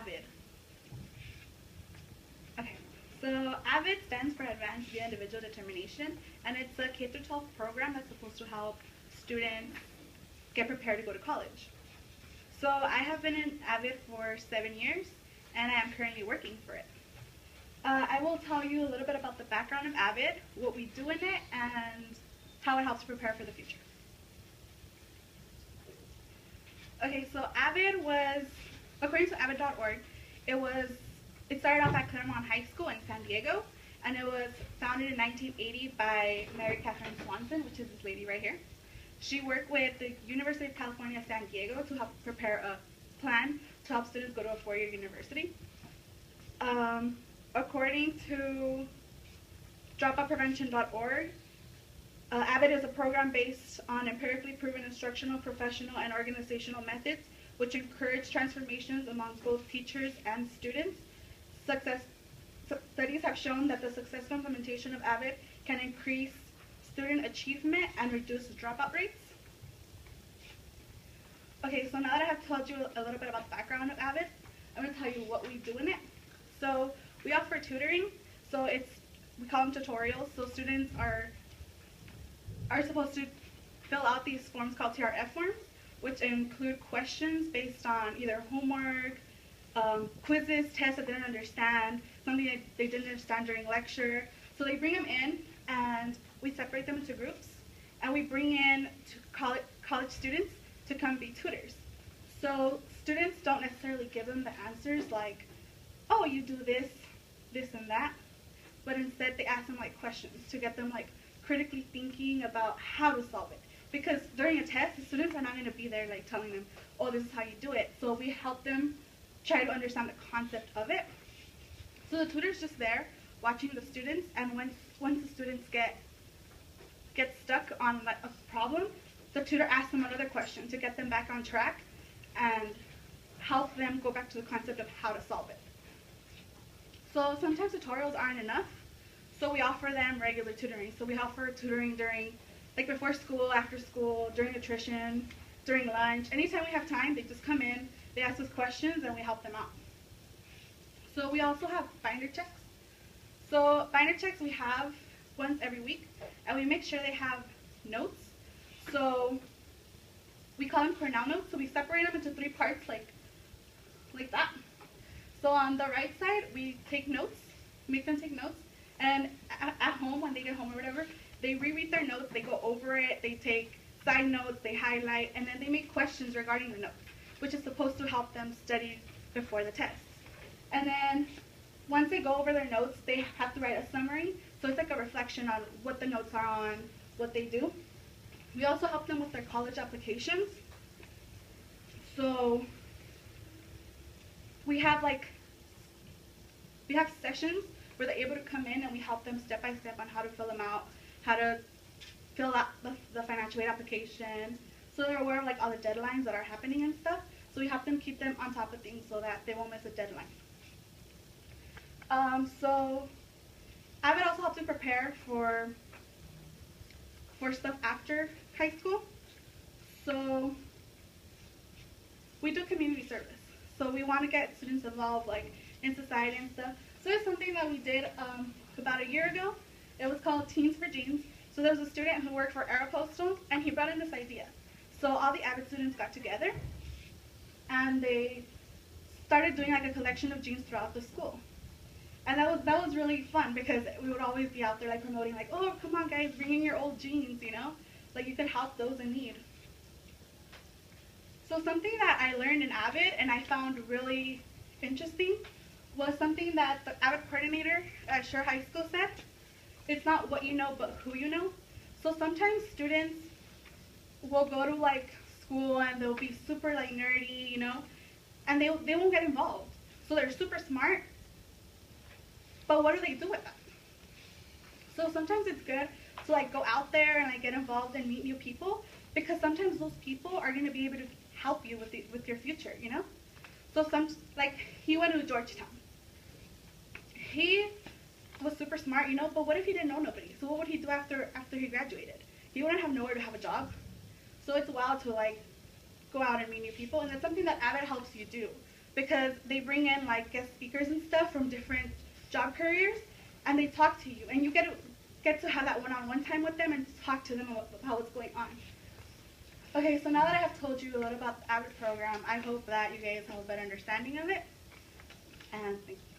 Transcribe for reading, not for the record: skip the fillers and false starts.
AVID? Okay, so AVID stands for Advanced Via Individual Determination, and it's a K-12 program that's supposed to help students get prepared to go to college. So I have been in AVID for 7 years, and I am currently working for it. I will tell you a little bit about the background of AVID, what we do in it, and how it helps prepare for the future. Okay, so AVID was, according to avid.org, it started off at Claremont High School in San Diego, and it was founded in 1980 by Mary Catherine Swanson, which is this lady right here. She worked with the University of California, San Diego to help prepare a plan to help students go to a four-year university. According to dropoutprevention.org, AVID is a program based on empirically proven instructional, professional, and organizational methods which encourage transformations amongst both teachers and students. Studies have shown that the successful implementation of AVID can increase student achievement and reduce dropout rates. Okay, so now that I have told you a little bit about the background of AVID, I'm going to tell you what we do in it. So we offer tutoring, so we call them tutorials, so students are supposed to fill out these forms called TRF forms, which include questions based on either homework, quizzes, tests that they didn't understand, something that they didn't understand during lecture. So they bring them in, and we separate them into groups, and we bring in college students to come be tutors. So students don't necessarily give them the answers like, oh, you do this, this, and that, but instead they ask them like questions to get them like critically thinking about how to solve it. Because during a test, the students are not going to be there like telling them, oh, this is how you do it. So we help them try to understand the concept of it. So the tutor's just there watching the students, and once the students get stuck on like a problem, the tutor asks them another question to get them back on track and help them go back to the concept of how to solve it. So sometimes tutorials aren't enough, so we offer them regular tutoring. So we offer tutoring during, like before school, after school, during nutrition, during lunch. Anytime we have time, they just come in, they ask us questions, and we help them out. So we also have binder checks. So binder checks we have once every week, and we make sure they have notes. So we call them Cornell notes. So we separate them into 3 parts like that. So on the right side, we take notes, make them take notes, and at home, when they get home or whatever, they reread their notes, they go over it, they take side notes, they highlight, and then they make questions regarding the notes, which is supposed to help them study before the test. And then once they go over their notes, they have to write a summary, so it's like a reflection on what the notes are on, what they do. We also help them with their college applications. So we have sessions where they're able to come in, and we help them step by step on how to fill them out, how to fill out the financial aid application, so they're aware of like all the deadlines that are happening and stuff. So we help them keep them on top of things so that they won't miss a deadline. So AVID also helps them prepare for stuff after high school. So we do community service. So we want to get students involved like in society and stuff. So it's something that we did about a year ago. It was called Teens for Jeans. So there was a student who worked for Aeropostal, and he brought in this idea. So all the AVID students got together, and they started doing like a collection of jeans throughout the school. And that was really fun, because we would always be out there like promoting like, oh, come on guys, bring in your old jeans, you know? Like you could help those in need. So something that I learned in AVID and I found really interesting was something that the AVID coordinator at Shore High School said. It's not what you know, but who you know. So sometimes students will go to like school and they'll be super like nerdy, you know, and they won't get involved. So they're super smart, but what do they do with that? So sometimes it's good to like go out there and like get involved and meet new people, because sometimes those people are going to be able to help you with your future, you know. So like he went to Georgetown. He was super smart, you know, but what if he didn't know nobody? So what would he do after he graduated? He wouldn't have nowhere to have a job. So it's wild to like go out and meet new people, and that's something that AVID helps you do, because they bring in like guest speakers and stuff from different job careers, and they talk to you, and you get to have that one-on-one time with them and talk to them about what's going on. Okay, so now that I have told you a little about the AVID program, I hope that you guys have a better understanding of it, and thank you.